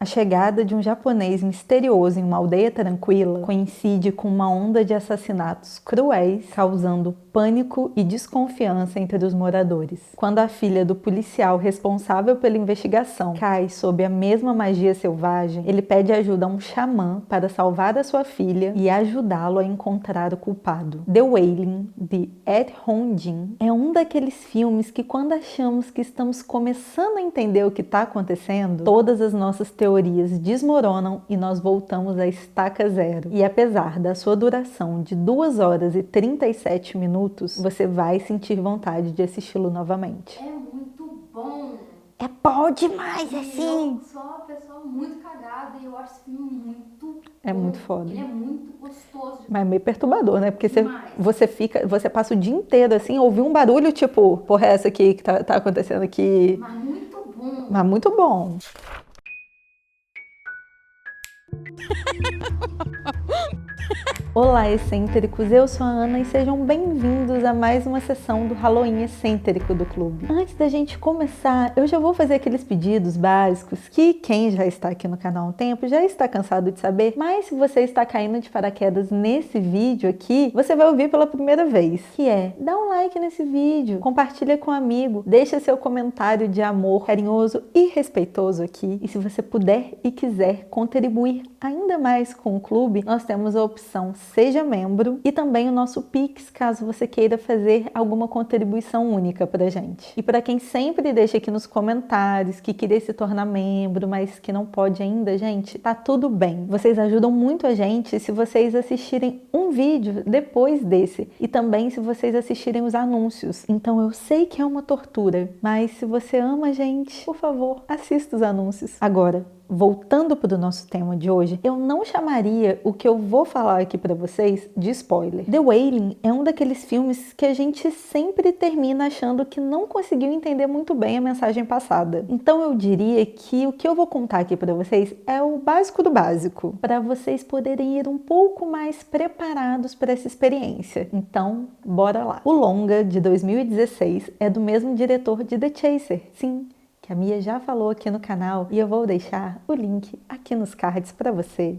A chegada de um japonês misterioso em uma aldeia tranquila coincide com uma onda de assassinatos cruéis, causando pânico e desconfiança entre os moradores. Quando a filha do policial responsável pela investigação cai sob a mesma magia selvagem, ele pede ajuda a um xamã para salvar a sua filha e ajudá-lo a encontrar o culpado. The Wailing, de Ed Hong-jin, é um daqueles filmes que, quando achamos que estamos começando a entender o que está acontecendo, todas as nossas teorias desmoronam e nós voltamos à estaca zero. E apesar da sua duração de 2 horas e 37 minutos, você vai sentir vontade de assisti-lo novamente. É muito bom. É bom demais, E assim! eu sou uma pessoa muito cagada e eu acho esse filme muito bom. É muito foda. Ele é muito gostoso. Mas é meio perturbador, né? Porque Demais. você passa o dia inteiro assim, ouvir um barulho tipo, porra, essa aqui que tá acontecendo aqui. Mas muito bom. Mas muito bom. Olá, excêntricos! Eu sou a Ana e sejam bem-vindos a mais uma sessão do Halloween excêntrico do clube. Antes da gente começar, eu já vou fazer aqueles pedidos básicos que quem já está aqui no canal há um tempo já está cansado de saber, mas se você está caindo de paraquedas nesse vídeo aqui, você vai ouvir pela primeira vez, que é: dá um like nesse vídeo, compartilha com um amigo, deixa seu comentário de amor carinhoso e respeitoso aqui, e se você puder e quiser contribuir ainda mais com o clube, nós temos a opção Seja Membro e também o nosso Pix, caso você queira fazer alguma contribuição única pra gente. E para quem sempre deixa aqui nos comentários que queria se tornar membro, mas que não pode ainda, gente, tá tudo bem. Vocês ajudam muito a gente se vocês assistirem um vídeo depois desse e também se vocês assistirem os anúncios. Então eu sei que é uma tortura, mas se você ama a gente, por favor, assista os anúncios. Agora, voltando para o nosso tema de hoje, eu não chamaria o que eu vou falar aqui para vocês de spoiler. The Wailing é um daqueles filmes que a gente sempre termina achando que não conseguiu entender muito bem a mensagem passada. Então eu diria que o que eu vou contar aqui para vocês é o básico do básico, para vocês poderem ir um pouco mais preparados para essa experiência. Então, bora lá. O longa de 2016 é do mesmo diretor de The Chaser. Sim, que a Mia já falou aqui no canal, e eu vou deixar o link aqui nos cards para você.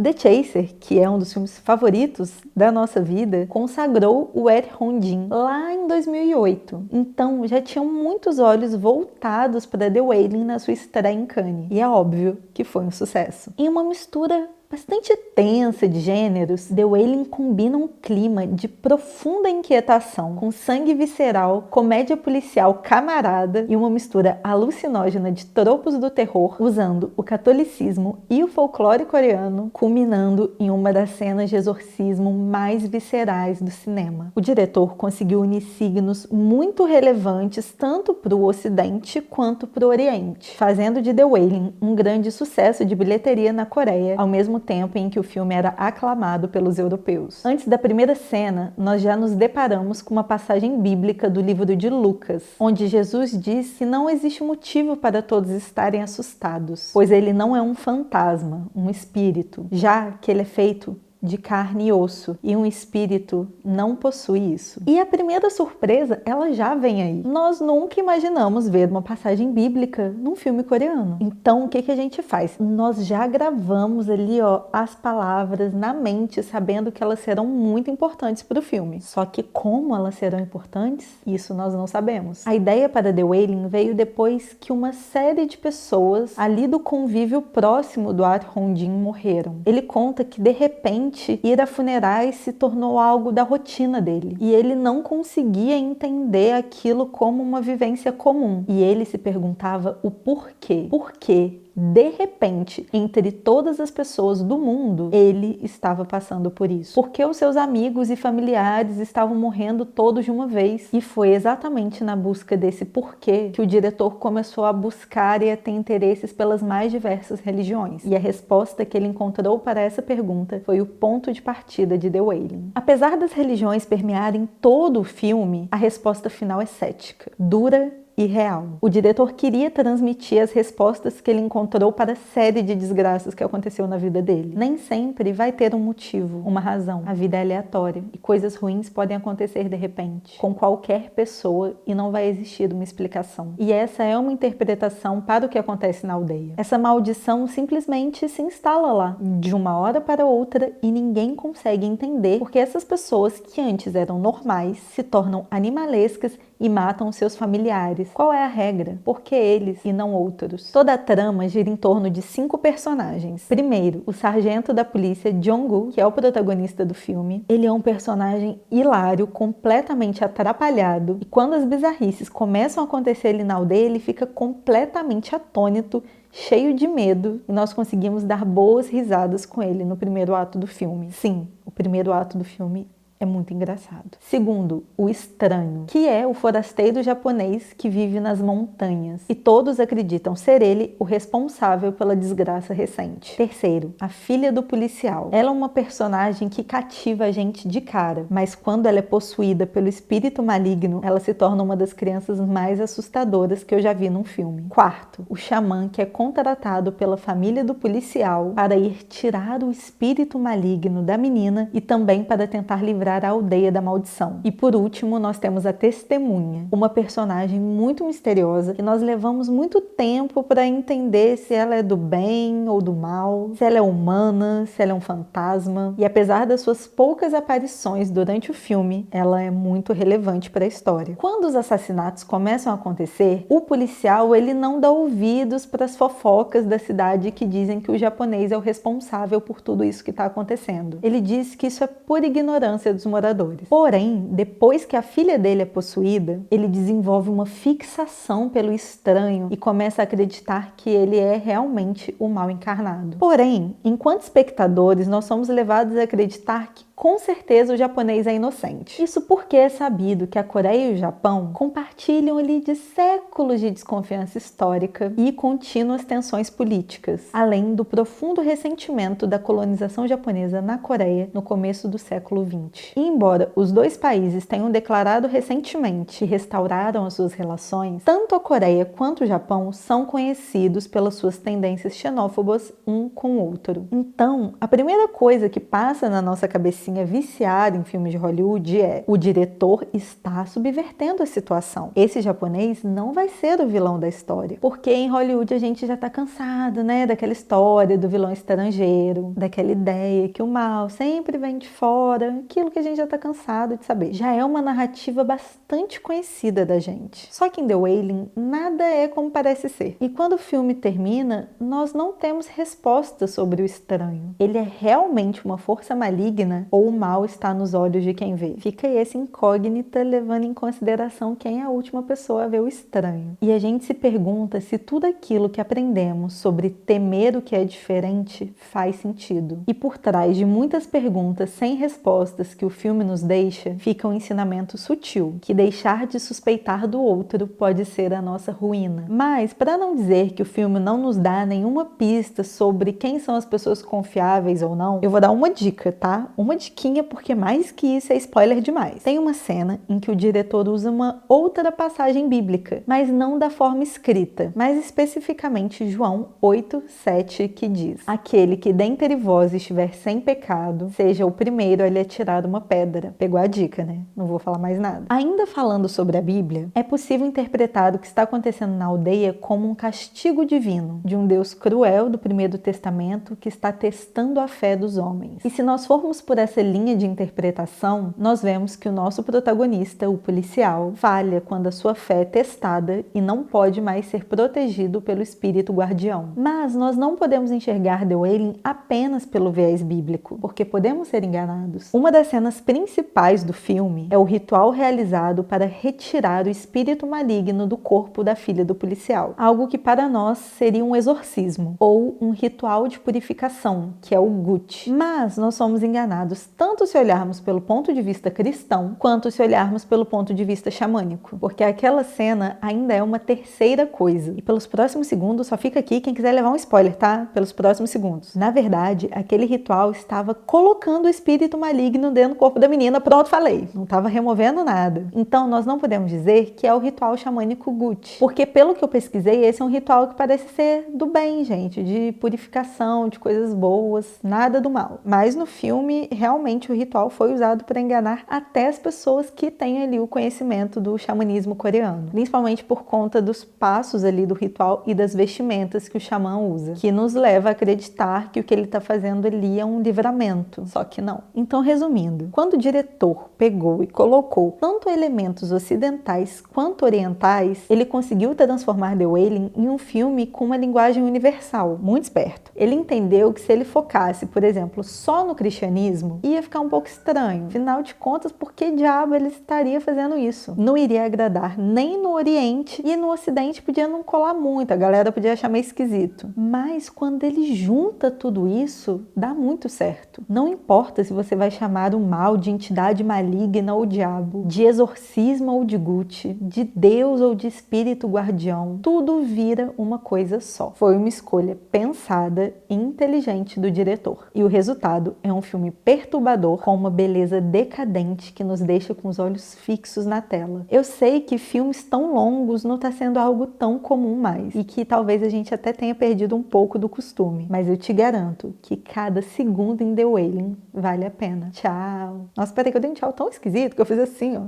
The Chaser, que é um dos filmes favoritos da nossa vida, consagrou o Ed Hong-jin lá em 2008. Então já tinham muitos olhos voltados para The Wailing na sua estreia em Cannes. E é óbvio que foi um sucesso. Em uma mistura bastante tensa de gêneros, The Wailing combina um clima de profunda inquietação com sangue visceral, comédia policial camarada e uma mistura alucinógena de tropos do terror, usando o catolicismo e o folclore coreano, culminando em uma das cenas de exorcismo mais viscerais do cinema. O diretor conseguiu unir signos muito relevantes tanto para o Ocidente quanto para o Oriente, fazendo de The Wailing um grande sucesso de bilheteria na Coreia, ao mesmo tempo em que o filme era aclamado pelos europeus. Antes da primeira cena, nós já nos deparamos com uma passagem bíblica do livro de Lucas, onde Jesus diz que não existe motivo para todos estarem assustados, pois ele não é um fantasma, um espírito, já que ele é feito de carne e osso, e um espírito não possui isso. E a primeira surpresa, ela já vem aí. Nós nunca imaginamos ver uma passagem bíblica num filme coreano. Então, o que a gente faz? Nós já gravamos ali, as palavras na mente, sabendo que elas serão muito importantes para o filme. Só que como elas serão importantes, isso nós não sabemos. A ideia para The Wailing veio depois que uma série de pessoas ali do convívio próximo do Ed Hong-jin morreram. Ele conta que, de repente, ir a funerais se tornou algo da rotina dele. E ele não conseguia entender aquilo como uma vivência comum. E ele se perguntava o porquê. Por quê? De repente, entre todas as pessoas do mundo, ele estava passando por isso. Porque os seus amigos e familiares estavam morrendo todos de uma vez. E foi exatamente na busca desse porquê que o diretor começou a buscar e a ter interesses pelas mais diversas religiões. E a resposta que ele encontrou para essa pergunta foi o ponto de partida de The Wailing. Apesar das religiões permearem todo o filme, a resposta final é cética, dura e real. O diretor queria transmitir as respostas que ele encontrou para a série de desgraças que aconteceu na vida dele. Nem sempre vai ter um motivo, uma razão. A vida é aleatória e coisas ruins podem acontecer de repente, com qualquer pessoa, e não vai existir uma explicação. E essa é uma interpretação para o que acontece na aldeia. Essa maldição simplesmente se instala lá, de uma hora para outra, e ninguém consegue entender porque essas pessoas que antes eram normais se tornam animalescas e matam seus familiares. Qual é a regra? Por que eles e não outros? Toda a trama gira em torno de 5 personagens. Primeiro, o sargento da polícia Jong-gu, que é o protagonista do filme. Ele é um personagem hilário, completamente atrapalhado, e quando as bizarrices começam a acontecer ali na aldeia, ele fica completamente atônito, cheio de medo, e nós conseguimos dar boas risadas com ele no primeiro ato do filme. Sim, o primeiro ato do filme é muito engraçado. Segundo, o estranho, que é o forasteiro japonês que vive nas montanhas, e todos acreditam ser ele o responsável pela desgraça recente. Terceiro, a filha do policial. Ela é uma personagem que cativa a gente de cara, mas quando ela é possuída pelo espírito maligno, ela se torna uma das crianças mais assustadoras que eu já vi num filme. Quarto, o xamã, que é contratado pela família do policial para ir tirar o espírito maligno da menina e também para tentar livrar a aldeia da maldição. E por último, nós temos a testemunha, uma personagem muito misteriosa que nós levamos muito tempo para entender se ela é do bem ou do mal, se ela é humana, se ela é um fantasma. E apesar das suas poucas aparições durante o filme, ela é muito relevante para a história. Quando os assassinatos começam a acontecer, o policial ele não dá ouvidos para as fofocas da cidade que dizem que o japonês é o responsável por tudo isso que está acontecendo. Ele diz que isso é por ignorância dos moradores. Porém, depois que a filha dele é possuída, ele desenvolve uma fixação pelo estranho e começa a acreditar que ele é realmente o mal encarnado. Porém, enquanto espectadores, nós somos levados a acreditar que com certeza o japonês é inocente. Isso porque é sabido que a Coreia e o Japão compartilham ali de séculos de desconfiança histórica e contínuas tensões políticas, além do profundo ressentimento da colonização japonesa na Coreia no começo do século XX. E embora os dois países tenham declarado recentemente que restauraram as suas relações, tanto a Coreia quanto o Japão são conhecidos pelas suas tendências xenófobas um com o outro. Então, a primeira coisa que passa na nossa cabecinha viciada em filmes de Hollywood é: o diretor está subvertendo a situação. Esse japonês não vai ser o vilão da história. Porque em Hollywood a gente já tá cansado, né? Daquela história do vilão estrangeiro, daquela ideia que o mal sempre vem de fora, aquilo que a gente já tá cansado de saber. Já é uma narrativa bastante conhecida da gente. Só que em The Wailing, nada é como parece ser. E quando o filme termina, nós não temos resposta sobre o estranho. Ele é realmente uma força maligna ou o mal está nos olhos de quem vê? Fica aí essa incógnita, levando em consideração quem é a última pessoa a ver o estranho. E a gente se pergunta se tudo aquilo que aprendemos sobre temer o que é diferente faz sentido. E por trás de muitas perguntas sem respostas que o filme nos deixa, fica um ensinamento sutil, que deixar de suspeitar do outro pode ser a nossa ruína. Mas, para não dizer que o filme não nos dá nenhuma pista sobre quem são as pessoas confiáveis ou não, eu vou dar uma dica, tá? Uma diquinha, porque mais que isso é spoiler demais. Tem uma cena em que o diretor usa uma outra passagem bíblica, mas não da forma escrita, mais especificamente João 8:7, que diz: aquele que dentre vós estiver sem pecado, seja o primeiro a lhe atirar uma pedra. Pegou a dica, né? Não vou falar mais nada. Ainda falando sobre a Bíblia, é possível interpretar o que está acontecendo na aldeia como um castigo divino, de um Deus cruel do Primeiro Testamento que está testando a fé dos homens. E se nós formos por essa linha de interpretação, nós vemos que o nosso protagonista, o policial, falha quando a sua fé é testada e não pode mais ser protegido pelo espírito guardião. Mas nós não podemos enxergar The Wailing apenas pelo viés bíblico, porque podemos ser enganados. Uma das cenas principais do filme é o ritual realizado para retirar o espírito maligno do corpo da filha do policial, algo que para nós seria um exorcismo ou um ritual de purificação, que é o gut. Mas nós somos enganados tanto se olharmos pelo ponto de vista cristão, quanto se olharmos pelo ponto de vista xamânico. Porque aquela cena ainda é uma terceira coisa. E pelos próximos segundos, só fica aqui quem quiser levar um spoiler, tá? Pelos próximos segundos. Na verdade, aquele ritual estava colocando o espírito maligno dentro do corpo da menina. Pronto, falei. Não estava removendo nada. Então, nós não podemos dizer que é o ritual xamânico Gucci. Porque, pelo que eu pesquisei, esse é um ritual que parece ser do bem, gente. De purificação, de coisas boas, nada do mal. Mas no filme, realmente o ritual foi usado para enganar até as pessoas que têm ali o conhecimento do xamanismo coreano. Principalmente por conta dos passos ali do ritual e das vestimentas que o xamã usa. Que nos leva a acreditar que o que ele está fazendo ali é um livramento. Só que não. Então, resumindo, quando o diretor pegou e colocou tanto elementos ocidentais quanto orientais, ele conseguiu transformar The Wailing em um filme com uma linguagem universal, muito esperto. Ele entendeu que se ele focasse, por exemplo, só no cristianismo, ia ficar um pouco estranho. Afinal de contas, por que diabo ele estaria fazendo isso? Não iria agradar nem no Oriente e no Ocidente podia não colar muito, a galera podia achar meio esquisito. Mas quando ele junta tudo isso, dá muito certo. Não importa se você vai chamar o mal de entidade maligna ou diabo, de exorcismo ou de Gucci, de Deus ou de espírito guardião, tudo vira uma coisa só. Foi uma escolha pensada e inteligente do diretor. E o resultado é um filme perturbador com uma beleza decadente que nos deixa com os olhos fixos na tela. Eu sei que filmes tão longos não está sendo algo tão comum mais e que talvez a gente até tenha perdido um pouco do costume, mas eu te garanto que cada segundo em The Wailing vale a pena. Tchau! Nossa, peraí que eu dei um tchau tão esquisito que eu fiz assim, ó.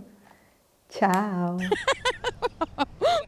Tchau!